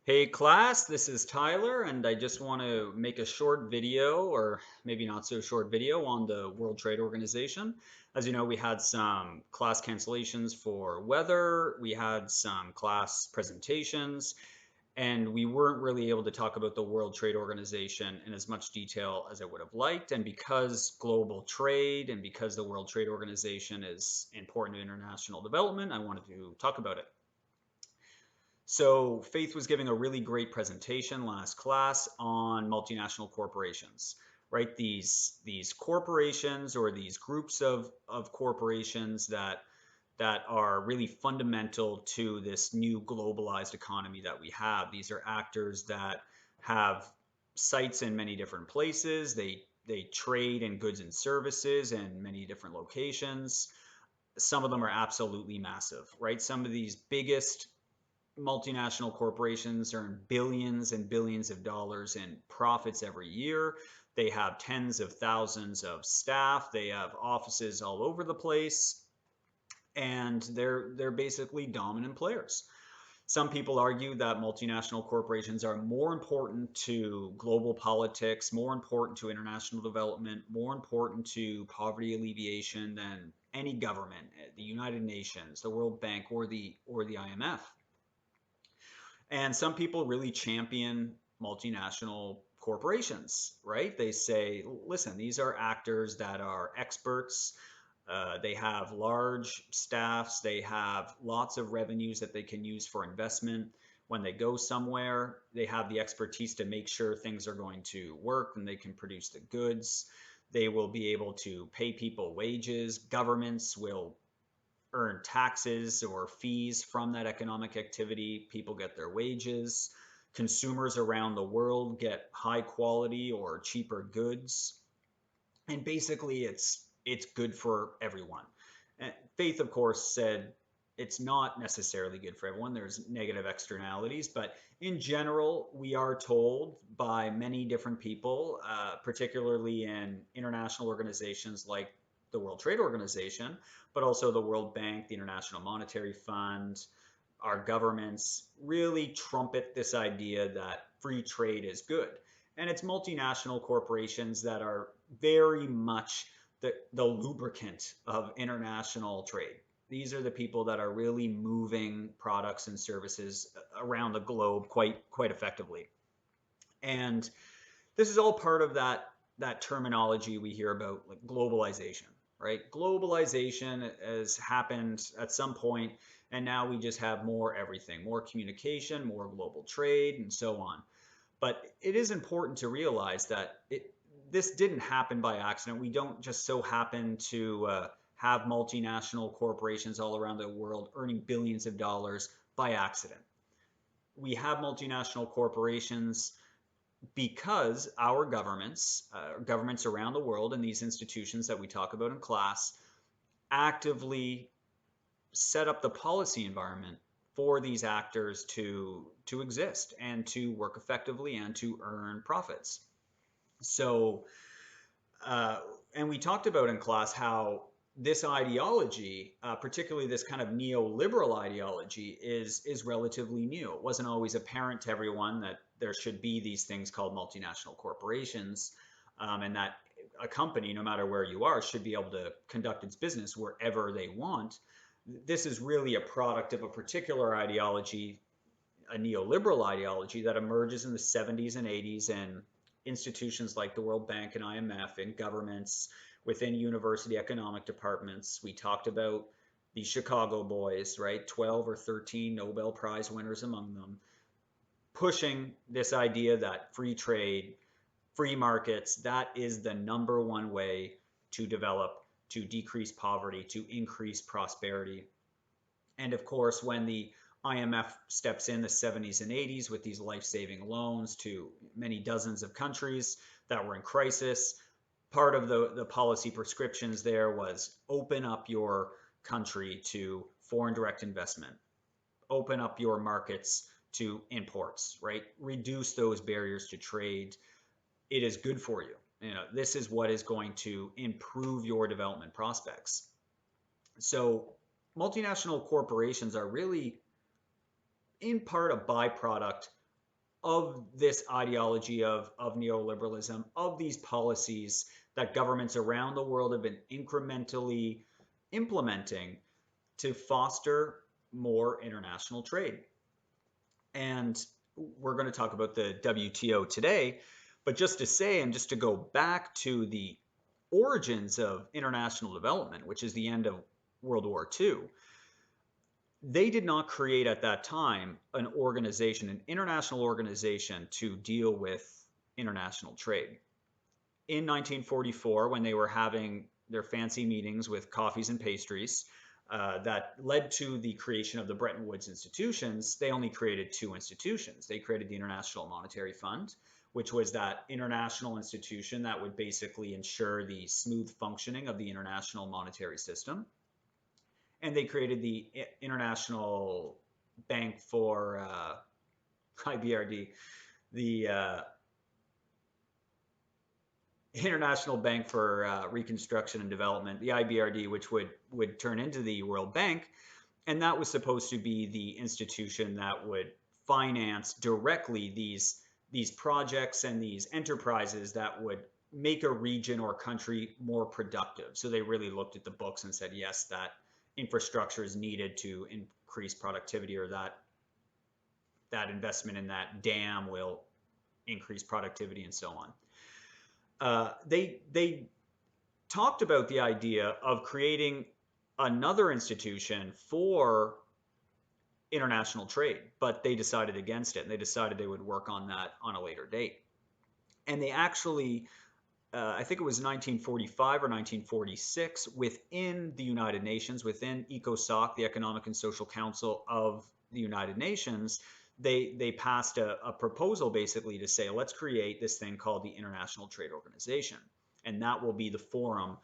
Hey class, this is Tyler, and I just want to make a short video, or maybe not so short video, on the World Trade Organization. As you know, we had some class cancellations for weather, we had some class presentations, and we weren't really able to talk about the World Trade Organization in as much detail as I would have liked. And because global trade and because the World Trade Organization is important to international development, I wanted to talk about it. So Faith was giving a really great presentation last class on multinational corporations, right? These corporations or these groups of corporations that are really fundamental to this new globalized economy that we have. These are actors that have sites in many different places. They trade in goods and services in many different locations. Some of them are absolutely massive, right? Some of these biggest multinational corporations earn billions and billions of dollars in profits every year. They have tens of thousands of staff. They have offices all over the place, and they're basically dominant players. Some people argue that multinational corporations are more important to global politics, more important to international development, more important to poverty alleviation than any government, the United Nations, the World Bank, or the IMF. And some people really champion multinational corporations, right? They say, listen, these are actors that are experts. They have large staffs. They have lots of revenues that they can use for investment. When they go somewhere, they have the expertise to make sure things are going to work and they can produce the goods. They will be able to pay people wages. Governments will earn taxes or fees from that economic activity. People get their wages. Consumers around the world get high quality or cheaper goods. And basically it's good for everyone. And Faith, of course, said it's not necessarily good for everyone. There's negative externalities, but in general, we are told by many different people, particularly in international organizations like the World Trade Organization, but also the World Bank, the International Monetary Fund, our governments really trumpet this idea that free trade is good. And it's multinational corporations that are very much the lubricant of international trade. These are the people that are really moving products and services around the globe quite effectively. And this is all part of that terminology we hear about, like globalization, right? Globalization has happened at some point, and now we just have more everything, more communication, more global trade, and so on. But it is important to realize that this didn't happen by accident. We don't just so happen to have multinational corporations all around the world earning billions of dollars by accident. We have multinational corporations because our governments, governments around the world, and these institutions that we talk about in class, actively set up the policy environment for these actors to exist and to work effectively and to earn profits. So, uh, and we talked about in class how this ideology, particularly this kind of neoliberal ideology, is relatively new. It wasn't always apparent to everyone that there should be these things called multinational corporations, and that a company, no matter where you are, should be able to conduct its business wherever they want. This is really a product of a particular ideology, a neoliberal ideology that emerges in the 70s and 80s in institutions like the World Bank and IMF, in governments, within university economic departments. We talked about the Chicago boys, right? 12 or 13 Nobel Prize winners among them, pushing this idea that free trade, free markets, that is the number one way to develop, to decrease poverty, to increase prosperity. And of course, when the IMF steps in the 70s and 80s with these life-saving loans to many dozens of countries that were in crisis, part of the policy prescriptions there was open up your country to foreign direct investment, open up your markets to imports, right? Reduce those barriers to trade. It is good for you. You know, this is what is going to improve your development prospects. So multinational corporations are really in part a byproduct of this ideology of neoliberalism, of these policies that governments around the world have been incrementally implementing to foster more international trade. And we're going to talk about the WTO today, but just to say, and just to go back to the origins of international development, which is the end of World War II, they did not create at that time an organization, an international organization to deal with international trade. In 1944, when they were having their fancy meetings with coffees and pastries, that led to the creation of the Bretton Woods institutions, they only created two institutions. They created the International Monetary Fund, which was that international institution that would basically ensure the smooth functioning of the international monetary system. And they created the International Bank for IBRD, the International Bank for Reconstruction and Development, the IBRD, which would turn into the World Bank. And that was supposed to be the institution that would finance directly these projects and these enterprises that would make a region or country more productive. So they really looked at the books and said, yes, that infrastructure is needed to increase productivity, or that investment in that dam will increase productivity, and so on. They talked about the idea of creating another institution for international trade, but they decided against it, and they decided they would work on that on a later date. And they actually, I think it was 1945 or 1946, within the United Nations, within ECOSOC, the Economic and Social Council of the United Nations, they passed a proposal basically to say, let's create this thing called the International Trade Organization. And that will be the forum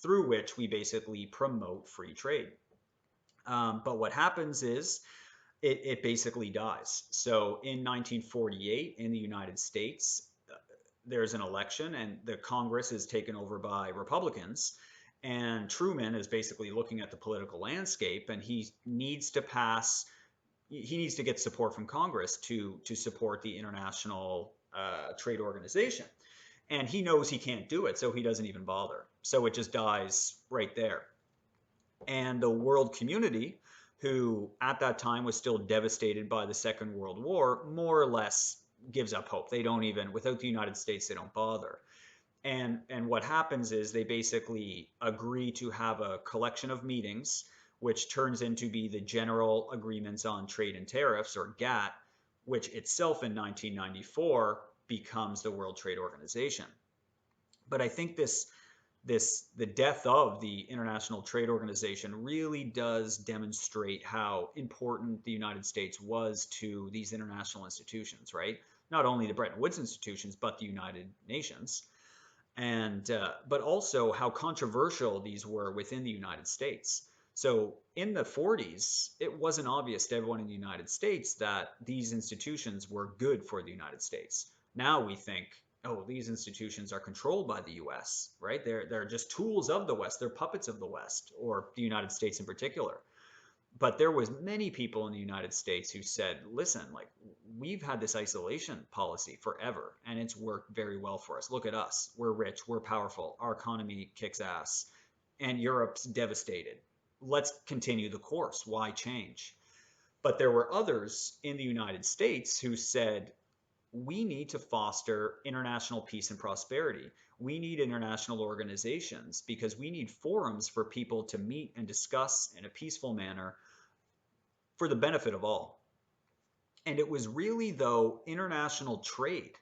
through which we basically promote free trade. But what happens is it basically dies. So in 1948 in the United States, there's an election and the Congress is taken over by Republicans. And Truman is basically looking at the political landscape, and he needs to get support from Congress to support the International Trade Organization. And he knows he can't do it, so he doesn't even bother. So it just dies right there. And the world community, who at that time was still devastated by the Second World War, more or less gives up hope. They don't even, without the United States, they don't bother. And what happens is they basically agree to have a collection of meetings, which turns into be the General Agreements on Trade and Tariffs, or GATT, which itself in 1994 becomes the World Trade Organization. But I think the death of the International Trade Organization really does demonstrate how important the United States was to these international institutions, right? Not only the Bretton Woods institutions, but the United Nations. And but also how controversial these were within the United States. So in the 40s, it wasn't obvious to everyone in the United States that these institutions were good for the United States. Now we think, oh, these institutions are controlled by the US, right? They're just tools of the West. They're puppets of the West, or the United States in particular. But there was many people in the United States who said, listen, like, we've had this isolation policy forever, and it's worked very well for us. Look at us. We're rich. We're powerful. Our economy kicks ass. And Europe's devastated. Let's continue the course. Why change? But there were others in the United States who said, we need to foster international peace and prosperity. We need international organizations because we need forums for people to meet and discuss in a peaceful manner for the benefit of all. And it was really, though, international trade,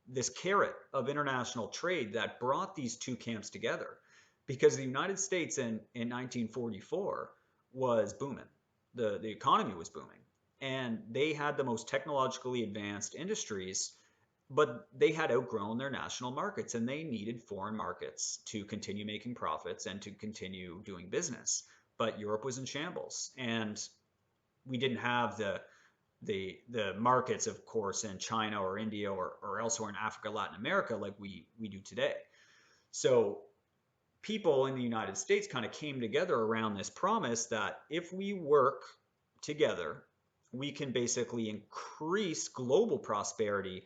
this carrot of international trade, that brought these two camps together, because the United States in 1944 was booming. The economy was booming. And they had the most technologically advanced industries, but they had outgrown their national markets, and they needed foreign markets to continue making profits and to continue doing business. But Europe was in shambles, and we didn't have the markets, of course, in China or India or elsewhere in Africa, Latin America, like we do today. So people in the United States kind of came together around this promise that if we work together we can basically increase global prosperity.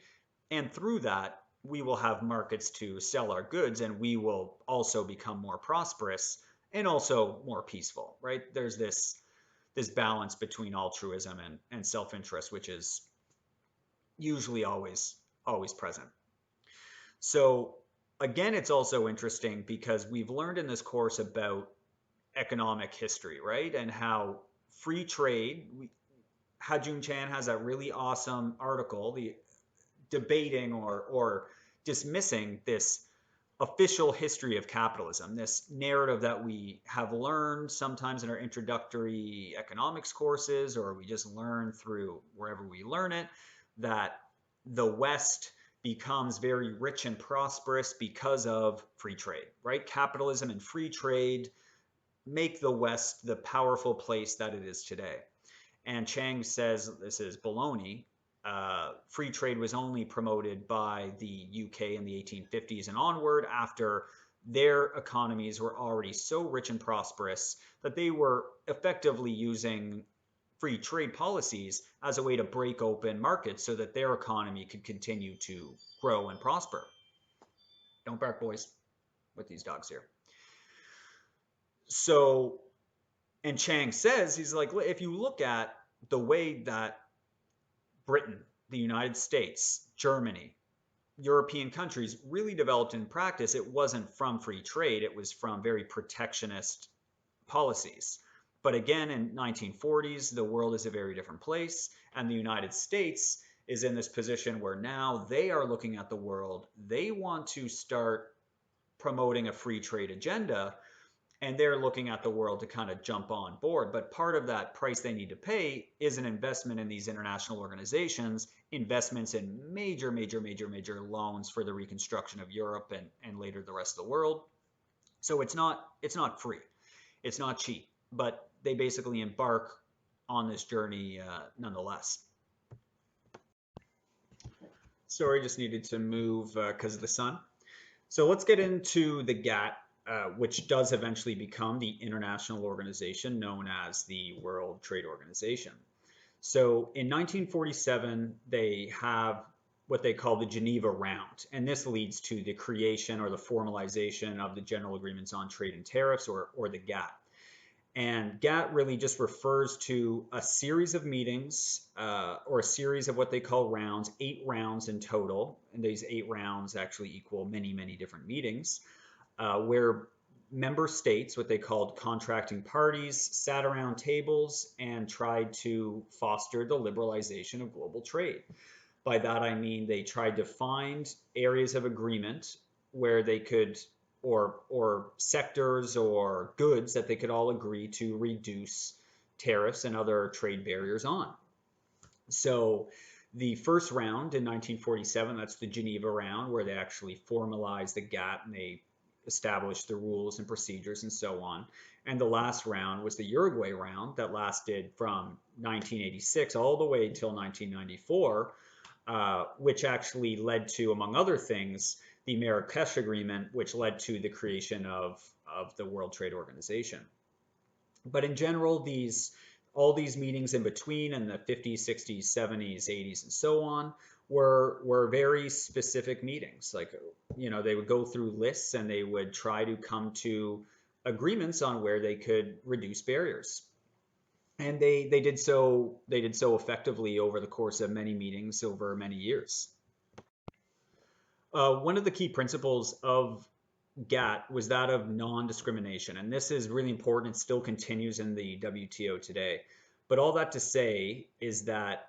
And through that, we will have markets to sell our goods and we will also become more prosperous and also more peaceful, right? There's this balance between altruism and self-interest, which is usually always present. So again, it's also interesting because we've learned in this course about economic history, right? And how free trade, Ha-Joon Chan has a really awesome article, the debating or dismissing this official history of capitalism, this narrative that we have learned sometimes in our introductory economics courses, or we just learn through wherever we learn it, that the West becomes very rich and prosperous because of free trade, right? Capitalism and free trade make the West the powerful place that it is today. And Chang says this is baloney. Free trade was only promoted by the UK in the 1850s and onward, after their economies were already so rich and prosperous that they were effectively using free trade policies as a way to break open markets so that their economy could continue to grow and prosper. Don't bark, boys, with these dogs here. So, and Chang says, he's like, if you look at the way that Britain, the United States, Germany, European countries really developed in practice, it wasn't from free trade, it was from very protectionist policies. But again, in 1940s, the world is a very different place, and the United States is in this position where now they are looking at the world. They want to start promoting a free trade agenda, and they're looking at the world to kind of jump on board. But part of that price they need to pay is an investment in these international organizations, investments in major loans for the reconstruction of Europe and later the rest of the world. So it's not free, it's not cheap, but they basically embark on this journey nonetheless. Sorry, just needed to move because of the sun. So let's get into the GATT, which does eventually become the international organization known as the World Trade Organization. So in 1947, they have what they call the Geneva Round, and this leads to the creation or the formalization of the General Agreements on Trade and Tariffs, or the GATT. And GATT really just refers to a series of meetings or a series of what they call rounds, 8 rounds in total. And these 8 rounds actually equal many different meetings where member states, what they called contracting parties, sat around tables and tried to foster the liberalization of global trade. By that, I mean they tried to find areas of agreement where they could, or sectors or goods that they could all agree to reduce tariffs and other trade barriers on. So the first round in 1947, that's the Geneva Round, where they actually formalized the GATT and they established the rules and procedures and so on. And the last round was the Uruguay Round that lasted from 1986 all the way till 1994, which actually led to, among other things, the Marrakesh Agreement, which led to the creation of the World Trade Organization. But in general, all these meetings in between in the 50s, 60s, 70s, 80s, and so on were very specific meetings. Like, they would go through lists and they would try to come to agreements on where they could reduce barriers. And they did so effectively over the course of many meetings over many years. One of the key principles of GATT was that of non-discrimination, and this is really important. It still continues in the WTO today. But all that to say is that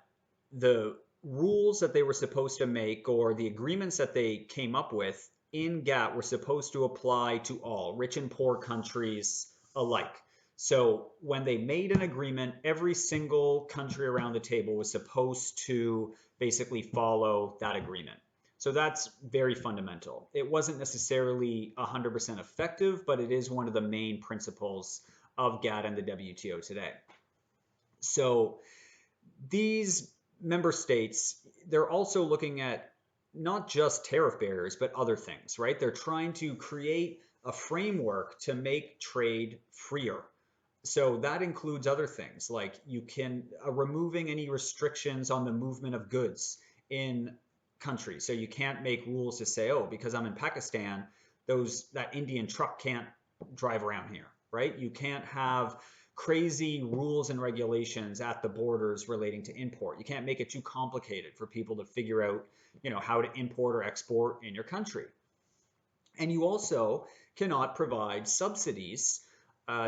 the rules that they were supposed to make, or the agreements that they came up with in GATT, were supposed to apply to all, rich and poor countries alike. So when they made an agreement, every single country around the table was supposed to basically follow that agreement. So that's very fundamental. It wasn't necessarily 100% effective, but it is one of the main principles of GATT and the WTO today. So these member states, they're also looking at not just tariff barriers, but other things, right? They're trying to create a framework to make trade freer. So that includes other things like you can removing any restrictions on the movement of goods in countries. So you can't make rules to say, oh, because I'm in Pakistan, that Indian truck can't drive around here, right? You can't have crazy rules and regulations at the borders relating to import. You can't make it too complicated for people to figure out, how to import or export in your country. And you also cannot provide subsidies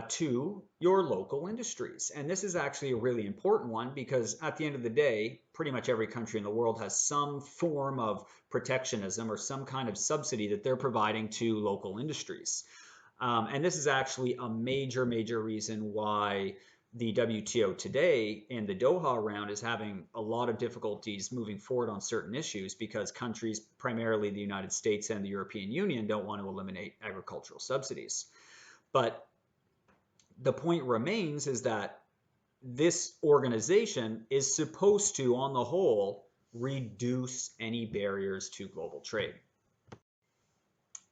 to your local industries. And this is actually a really important one because at the end of the day, pretty much every country in the world has some form of protectionism or some kind of subsidy that they're providing to local industries. And this is actually a major, major reason why the WTO today in the Doha round is having a lot of difficulties moving forward on certain issues because countries, primarily the United States and the European Union, don't want to eliminate agricultural subsidies. But the point remains is that this organization is supposed to, on the whole, reduce any barriers to global trade.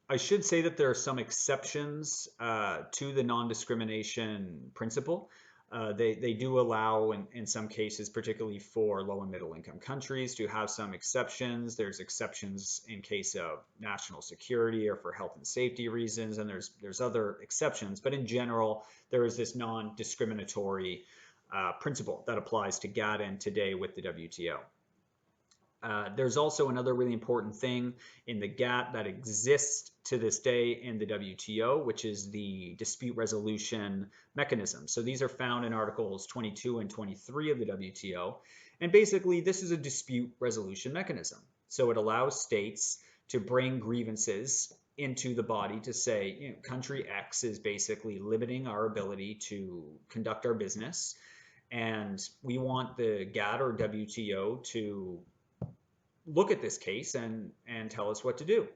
I should say that there are some exceptions to the non-discrimination principle. They do allow, in some cases, particularly for low and middle income countries, to have some exceptions. There's exceptions in case of national security or for health and safety reasons, and there's other exceptions. But in general, there is this non-discriminatory principle that applies to GATT and today with the WTO. There's also another really important thing in the GATT that exists to this day in the WTO, which is the dispute resolution mechanism. So these are found in Articles 22 and 23 of the WTO. And basically, this is a dispute resolution mechanism. So it allows states to bring grievances into the body to say, country X is basically limiting our ability to conduct our business. And we want the GATT or WTO to look at this case and tell us what to do.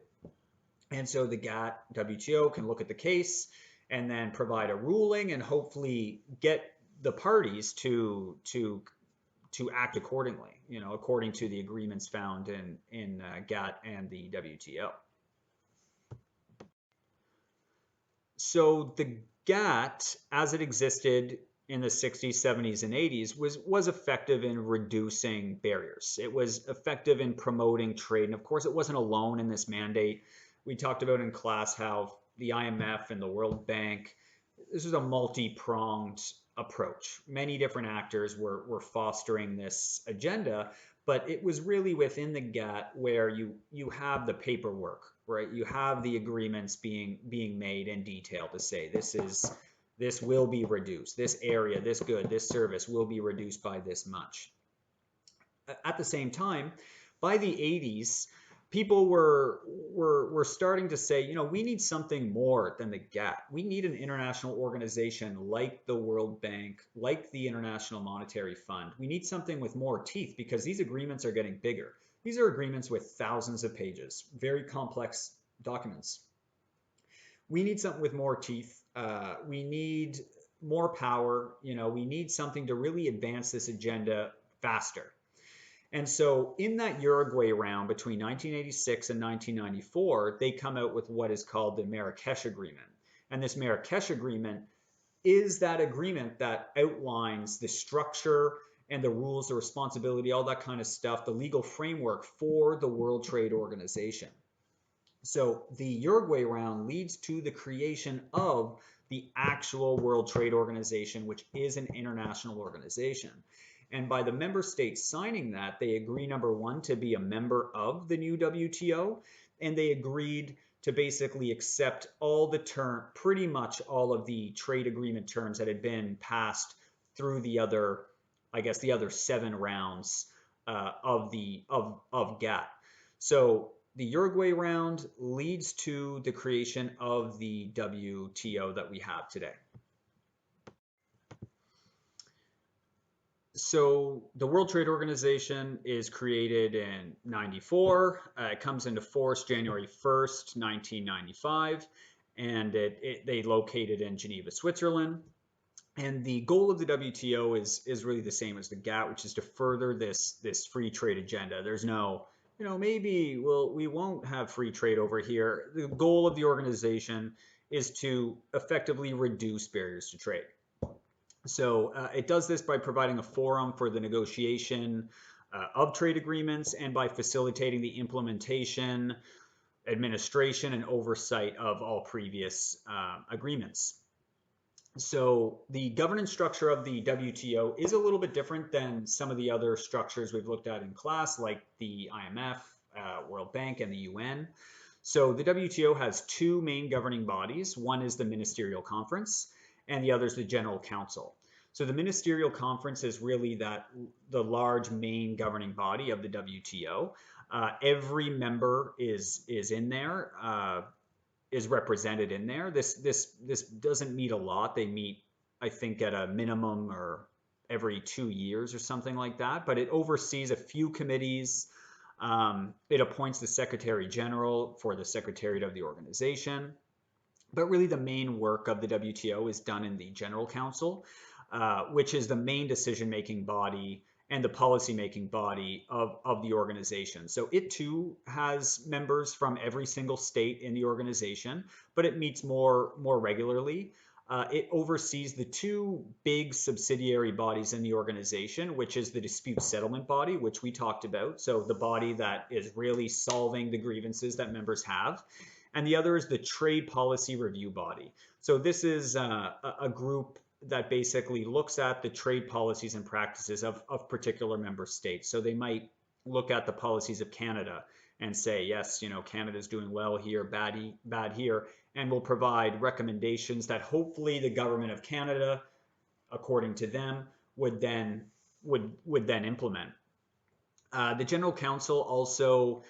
And so the GATT WTO can look at the case and then provide a ruling and hopefully get the parties to act accordingly, according to the agreements found in GATT and the WTO. So the GATT, as it existed in the 60s, 70s, and 80s was effective in reducing barriers. It was effective in promoting trade. And of course, it wasn't alone in this mandate. We talked about in class how the IMF and the World Bank, this was a multi-pronged approach. Many different actors were fostering this agenda, but it was really within the GATT where you have the paperwork, right? You have the agreements being made in detail to say this will be reduced. This area, this good, this service will be reduced by this much. At the same time, by the 80s, people were starting to say, we need something more than the GATT. We need an international organization like the World Bank, like the International Monetary Fund. We need something with more teeth because these agreements are getting bigger. These are agreements with thousands of pages, very complex documents. We need something with more teeth. We need more power. We need something to really advance this agenda faster. And so in that Uruguay round between 1986 and 1994, they come out with what is called the Marrakesh Agreement. And this Marrakesh Agreement is that agreement that outlines the structure and the rules, the responsibility, all that kind of stuff, the legal framework for the World Trade Organization. So the Uruguay round leads to the creation of the actual World Trade Organization, which is an international organization. And by the member states signing that, they agree, number one, to be a member of the new WTO, and they agreed to basically accept pretty much all of the trade agreement terms that had been passed through the other 7 rounds of GATT. So the Uruguay round leads to the creation of the WTO that we have today. So the World Trade Organization is created in 94. It comes into force January 1st, 1995, and they located in Geneva, Switzerland. And the goal of the WTO is really the same as the GATT, which is to further this free trade agenda. There's no, maybe we won't have free trade over here. The goal of the organization is to effectively reduce barriers to trade. So it does this by providing a forum for the negotiation of trade agreements and by facilitating the implementation, administration, and oversight of all previous agreements. So the governance structure of the WTO is a little bit different than some of the other structures we've looked at in class, like the IMF, World Bank, and the UN. So the WTO has two main governing bodies. One is the Ministerial Conference, and the other is the General Council. So the Ministerial Conference is really the large main governing body of the WTO. Every member is in there. Is represented in there. This doesn't meet a lot. They meet, I think, at a minimum or every 2 years or something like that. But it oversees a few committees. It appoints the Secretary General for the Secretariat of the organization. But really, the main work of the WTO is done in the General Council, which is the main decision-making body and the policy-making body of the organization. So it too has members from every single state in the organization, but it meets more regularly. It oversees the two big subsidiary bodies in the organization, which is the dispute settlement body, which we talked about. So the body that is really solving the grievances that members have. And the other is the trade policy review body. So this is a group that basically looks at the trade policies and practices of particular member states. So they might look at the policies of Canada and say, yes, Canada's doing well here, bad here, and will provide recommendations that hopefully the government of Canada, according to them, would then implement. The General Council also,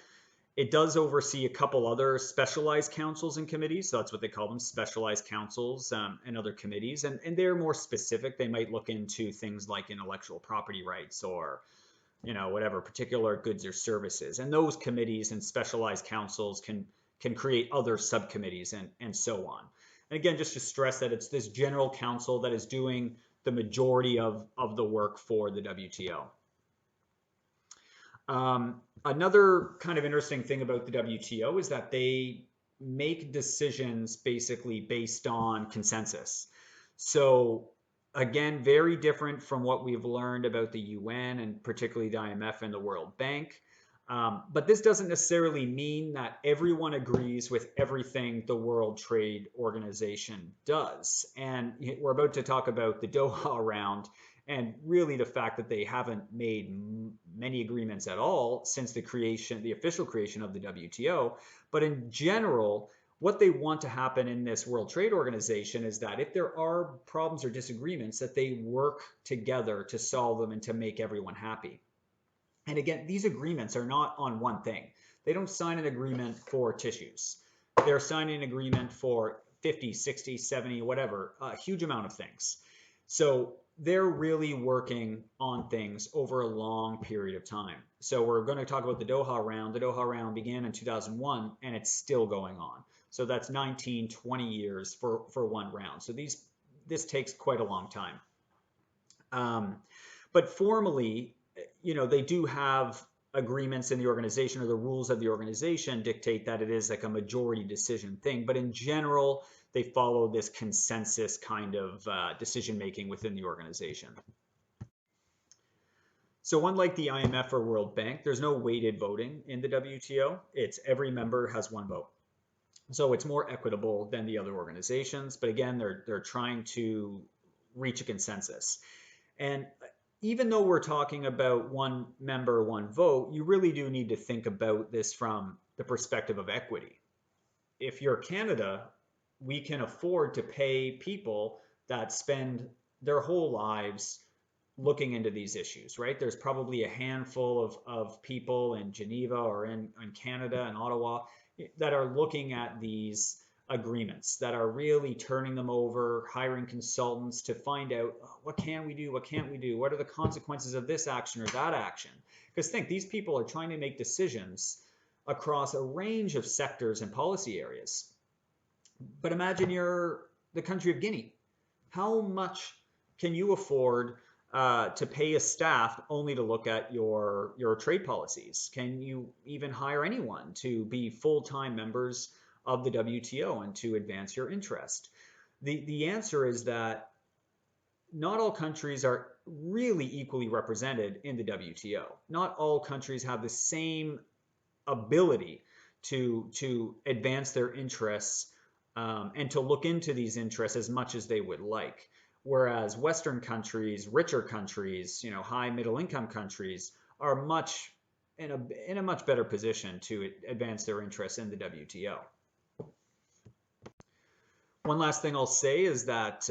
it does oversee a couple other specialized councils and committees. So that's what they call them, specialized councils and other committees. And they're more specific. They might look into things like intellectual property rights or, whatever particular goods or services. And those committees and specialized councils can create other subcommittees and so on. And again, just to stress that it's this general council that is doing the majority of the work for the WTO. Another kind of interesting thing about the WTO is that they make decisions basically based on consensus. So again, very different from what we've learned about the UN and particularly the IMF and the World Bank. But this doesn't necessarily mean that everyone agrees with everything the World Trade Organization does. And we're about to talk about the Doha Round and really the fact that they haven't made many agreements at all since the official creation of the WTO. But in general, what they want to happen in this World Trade Organization is that if there are problems or disagreements, that they work together to solve them and to make everyone happy. And again, these agreements are not on one thing. They don't sign an agreement for tissues. They're signing an agreement for 50, 60, 70, whatever, a huge amount of things. So they're really working on things over a long period of time. So we're going to talk about the Doha Round. The Doha Round began in 2001 and it's still going on. So that's 19, 20 years for one round. So this takes quite a long time. But formally, they do have agreements in the organization, or the rules of the organization dictate that it is like a majority decision thing. But in general, they follow this consensus kind of decision making within the organization. So unlike the IMF or World Bank, there's no weighted voting in the WTO. It's every member has one vote. So it's more equitable than the other organizations. But again, they're trying to reach a consensus. And even though we're talking about one member, one vote, you really do need to think about this from the perspective of equity. If you're Canada, we can afford to pay people that spend their whole lives looking into these issues, right? There's probably a handful of people in Geneva or in Canada and Ottawa that are looking at these agreements, that are really turning them over, hiring consultants to find out what can we do, what can't we do, what are the consequences of this action or that action. Because think, these people are trying to make decisions across a range of sectors and policy areas. But imagine you're the country of Guinea. How much can you afford to pay a staff only to look at your trade policies? Can you even hire anyone to be full-time members of the WTO and to advance your interest? The answer is that not all countries are really equally represented in the WTO. Not all countries have the same ability to advance their interests and to look into these interests as much as they would like. Whereas Western countries, richer countries, high middle income countries are much in a much better position to advance their interests in the WTO. One last thing I'll say is that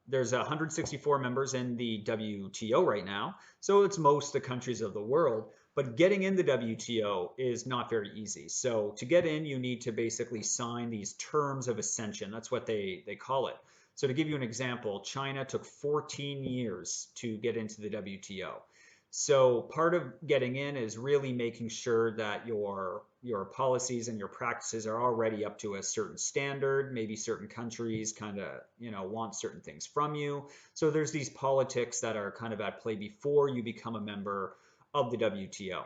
there's 164 members in the WTO right now, so it's most of the countries of the world. But getting in the WTO is not very easy. So to get in, you need to basically sign these terms of ascension. That's what they call it. So to give you an example, China took 14 years to get into the WTO. So part of getting in is really making sure that your policies and your practices are already up to a certain standard. Maybe certain countries kind of want certain things from you. So there's these politics that are kind of at play before you become a member of the WTO.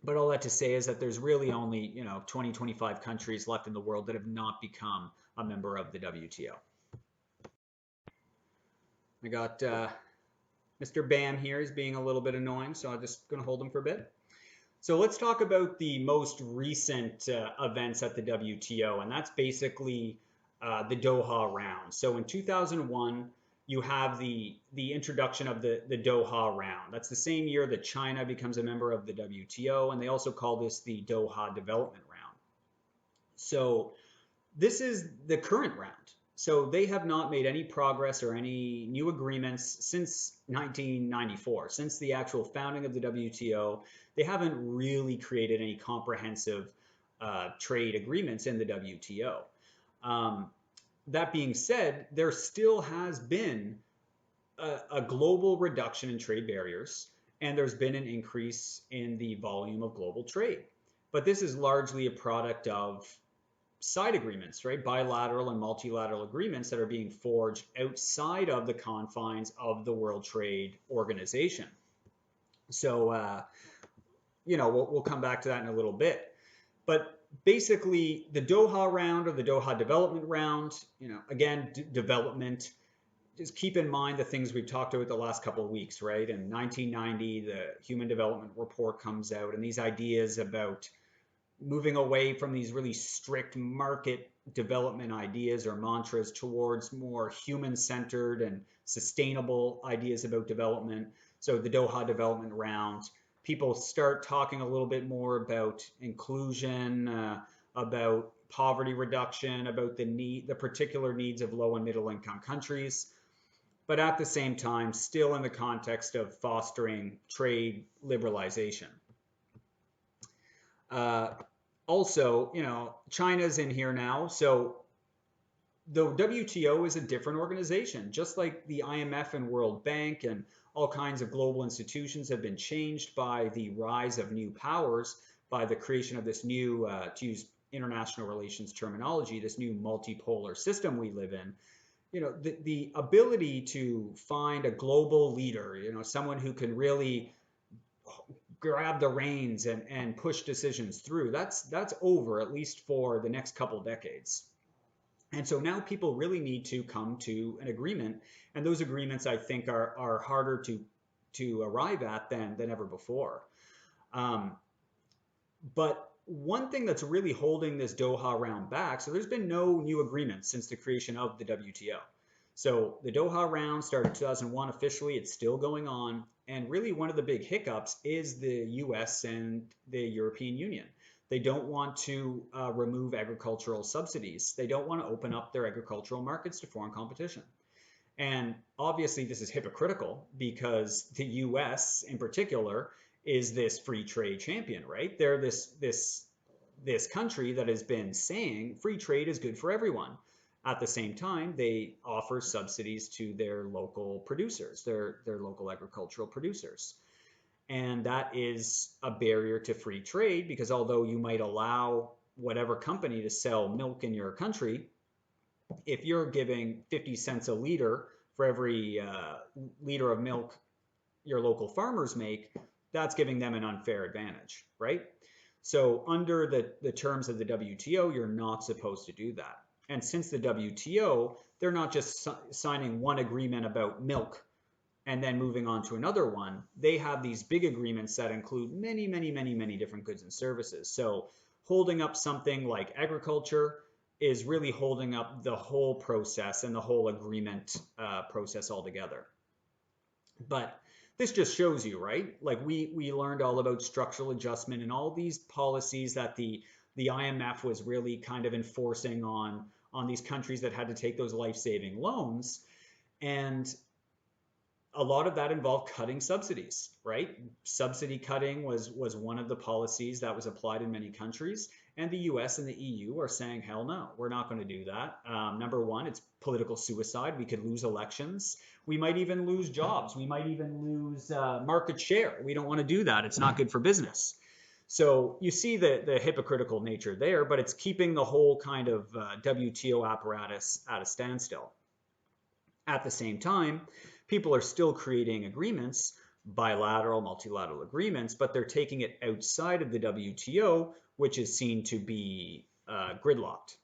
But all that to say is that there's really only 20, 25 countries left in the world that have not become a member of the WTO. I got Mr. Bam here is being a little bit annoying, so I'm just going to hold him for a bit. So let's talk about the most recent events at the WTO, and that's basically the Doha Round. So in 2001, you have the introduction of the Doha Round. That's the same year that China becomes a member of the WTO, and they also call this the Doha Development Round. So this is the current round. So they have not made any progress or any new agreements since 1994, since the actual founding of the WTO. They haven't really created any comprehensive trade agreements in the WTO. That being said, there still has been a global reduction in trade barriers, and there's been an increase in the volume of global trade. But this is largely a product of side agreements, right? Bilateral and multilateral agreements that are being forged outside of the confines of the World Trade Organization. So, we'll come back to that in a little bit. But basically, the Doha Round or the Doha Development Round, again, development. Just keep in mind the things we've talked about the last couple of weeks, right? In 1990, the Human Development Report comes out, and these ideas about moving away from these really strict market development ideas or mantras towards more human-centered and sustainable ideas about development. So the Doha Development Round, people start talking a little bit more about inclusion, about poverty reduction, about the particular needs of low and middle income countries, but at the same time, still in the context of fostering trade liberalization. Also, China's in here now. So the WTO is a different organization, just like the IMF and World Bank and all kinds of global institutions have been changed by the rise of new powers, by the creation of this new, to use international relations terminology, this new multipolar system we live in. The ability to find a global leader, someone who can really grab the reins and push decisions through, that's over, at least for the next couple decades. And so now people really need to come to an agreement, and those agreements, I think, are harder to arrive at than ever before. But one thing that's really holding this Doha Round back, so there's been no new agreements since the creation of the WTO. So the Doha Round started in 2001 officially, it's still going on. And really one of the big hiccups is the US and the European Union. They don't want to remove agricultural subsidies. They don't want to open up their agricultural markets to foreign competition. And obviously this is hypocritical because the US in particular is this free trade champion, right? They're this country that has been saying free trade is good for everyone. At the same time, they offer subsidies to their local producers, their local agricultural producers. And that is a barrier to free trade because although you might allow whatever company to sell milk in your country, if you're giving 50 cents a liter for every liter of milk your local farmers make, that's giving them an unfair advantage, right? So under the terms of the WTO, you're not supposed to do that. And since the WTO, they're not just signing one agreement about milk and then moving on to another one. They have these big agreements that include many, many, many, many different goods and services. So holding up something like agriculture is really holding up the whole process and the whole agreement process altogether. But this just shows you, right? Like we learned all about structural adjustment and all these policies that the IMF was really kind of enforcing on these countries that had to take those life-saving loans. And a lot of that involved cutting subsidies, right? Subsidy cutting was one of the policies that was applied in many countries. And the US and the EU are saying, hell no, we're not going to do that. Number one, it's political suicide. We could lose elections. We might even lose jobs. We might even lose market share. We don't want to do that. It's not good for business. So you see the hypocritical nature there, but it's keeping the whole kind of WTO apparatus at a standstill. At the same time, people are still creating agreements, bilateral, multilateral agreements, but they're taking it outside of the WTO, which is seen to be gridlocked.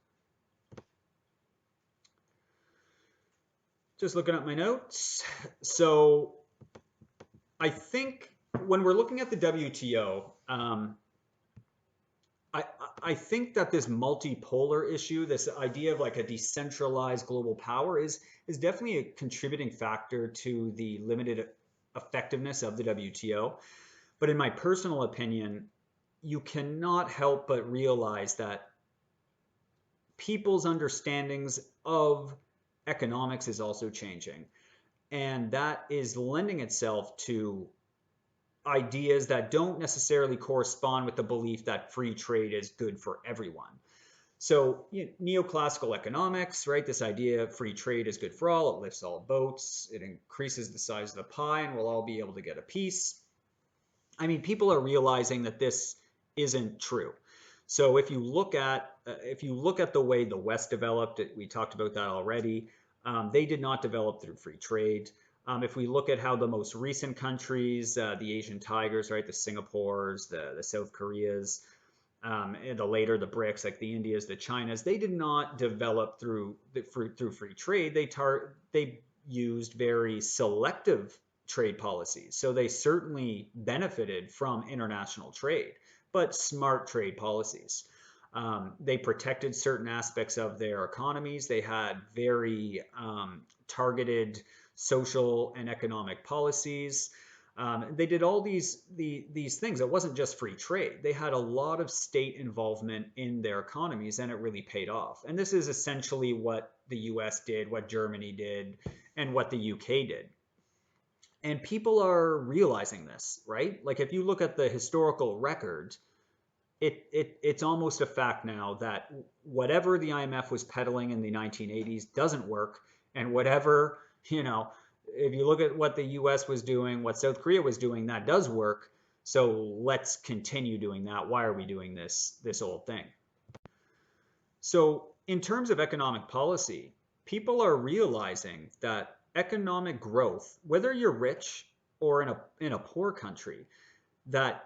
Just looking at my notes. So I think when we're looking at the WTO, I think that this multipolar issue, this idea of like a decentralized global power is definitely a contributing factor to the limited effectiveness of the WTO. But in my personal opinion, you cannot help but realize that people's understandings of economics is also changing. And that is lending itself to ideas that don't necessarily correspond with the belief that free trade is good for everyone. So neoclassical economics, right? This idea of free trade is good for all. It lifts all boats. It increases the size of the pie, and we'll all be able to get a piece. I mean, people are realizing that this isn't true. So if you look at the way the West developed, we talked about that already. They did not develop through free trade. If we look at how the most recent countries, the Asian tigers, right, the Singapores, the South Koreas, and the later the BRICS, like the Indias, the Chinas, they did not develop through free trade. They used very selective trade policies. So they certainly benefited from international trade, but smart trade policies. They protected certain aspects of their economies. They had very targeted social and economic policies. They did all these things. It wasn't just free trade. They had a lot of state involvement in their economies, and it really paid off. And this is essentially what the US did, what Germany did, and what the UK did. And people are realizing this, right? Like if you look at the historical record, it's almost a fact now that whatever the IMF was peddling in the 1980s doesn't work, and whatever, if you look at what the US was doing, what South Korea was doing, that does work. So let's continue doing that. Why are we doing this old thing? So in terms of economic policy, people are realizing that economic growth, whether you're rich or in a poor country, that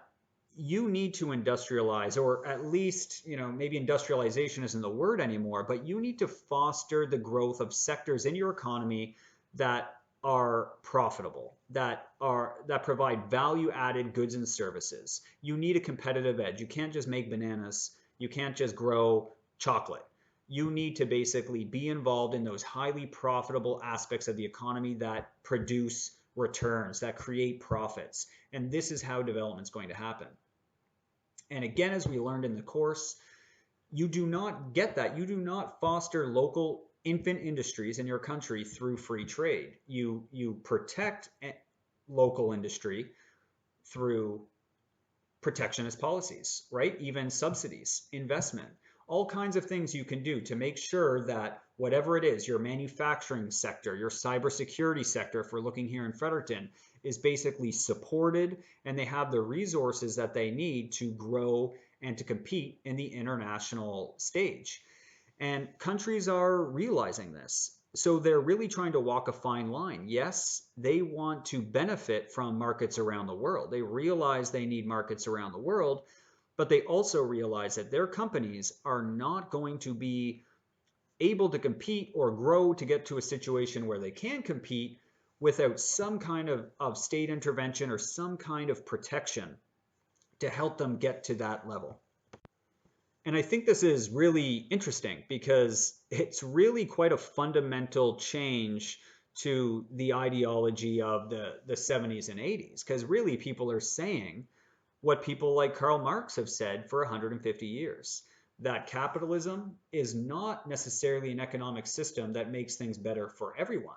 you need to industrialize, or at least, maybe industrialization isn't the word anymore, but you need to foster the growth of sectors in your economy that are profitable, that provide value-added goods and services. You need a competitive edge. You can't just make bananas. You can't just grow chocolate. You need to basically be involved in those highly profitable aspects of the economy that produce returns, that create profits. And this is how development is going to happen. And again, as we learned in the course, you do not get that. You do not foster local infant industries in your country through free trade. You protect local industry through protectionist policies, right? Even subsidies, investment, all kinds of things you can do to make sure that whatever it is, your manufacturing sector, your cybersecurity sector, if we're looking here in Fredericton, is basically supported, and they have the resources that they need to grow and to compete in the international stage. And countries are realizing this. So they're really trying to walk a fine line. Yes, they want to benefit from markets around the world. They realize they need markets around the world, but they also realize that their companies are not going to be able to compete or grow to get to a situation where they can compete without some kind of state intervention or some kind of protection to help them get to that level. And I think this is really interesting because it's really quite a fundamental change to the ideology of the 70s and 80s, because really people are saying what people like Karl Marx have said for 150 years, that capitalism is not necessarily an economic system that makes things better for everyone.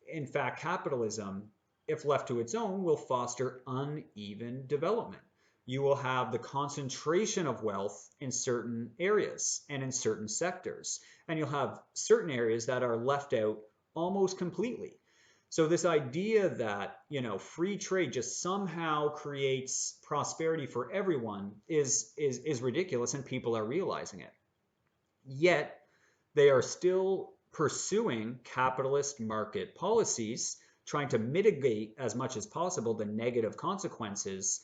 In fact, capitalism, if left to its own, will foster uneven development. You will have the concentration of wealth in certain areas and in certain sectors, and you'll have certain areas that are left out almost completely. So this idea that, free trade just somehow creates prosperity for everyone is ridiculous, and people are realizing it. Yet they are still pursuing capitalist market policies, trying to mitigate as much as possible the negative consequences.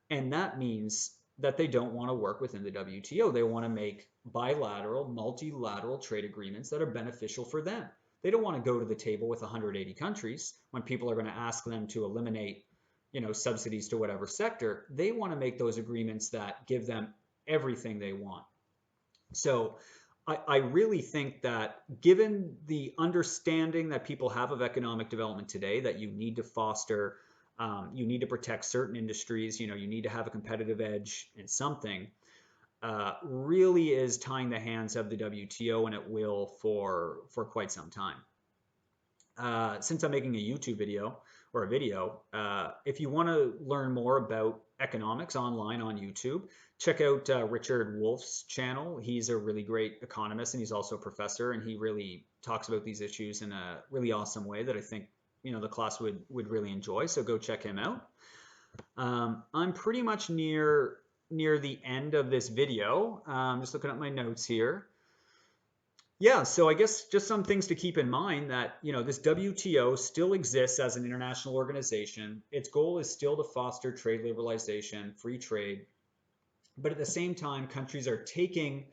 And that means that they don't want to work within the WTO. They want to make bilateral, multilateral trade agreements that are beneficial for them. They don't want to go to the table with 180 countries when people are going to ask them to eliminate, subsidies to whatever sector. They want to make those agreements that give them everything they want. So I really think that given the understanding that people have of economic development today, that you need to foster, you need to protect certain industries, you need to have a competitive edge in something, really is tying the hands of the WTO, and it will for quite some time. Since I'm making a YouTube video or a video, if you want to learn more about economics online on YouTube, check out Richard Wolff's channel. He's a really great economist, and he's also a professor, and he really talks about these issues in a really awesome way that I think the class would really enjoy. So go check him out. I'm pretty much near the end of this video. Just looking at my notes here. Yeah, so I guess just some things to keep in mind, that, this WTO still exists as an international organization. Its goal is still to foster trade liberalization, free trade. But at the same time, countries are taking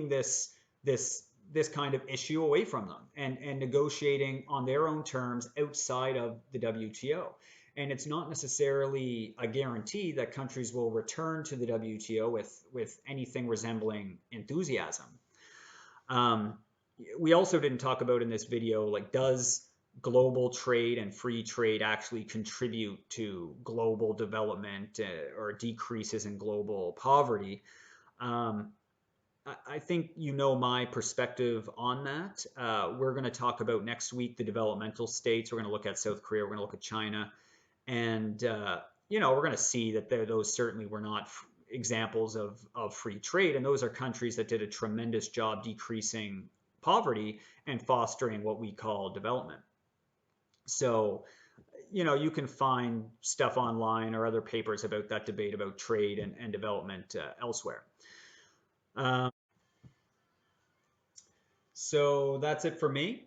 this kind of issue away from them and negotiating on their own terms outside of the WTO. And it's not necessarily a guarantee that countries will return to the WTO with anything resembling enthusiasm. We also didn't talk about in this video, like, does global trade and free trade actually contribute to global development or decreases in global poverty? I think my perspective on that. We're going to talk about next week the developmental states. We're going to look at South Korea. We're going to look at China. And, we're going to see that those certainly were not examples of free trade. And those are countries that did a tremendous job decreasing poverty and fostering what we call development. So, you can find stuff online or other papers about that debate about trade and development elsewhere. So that's it for me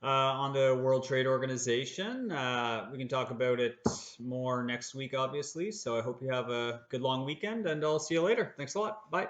on the World Trade Organization. We can talk about it more next week, obviously. So I hope you have a good long weekend, and I'll see you later. Thanks a lot. Bye.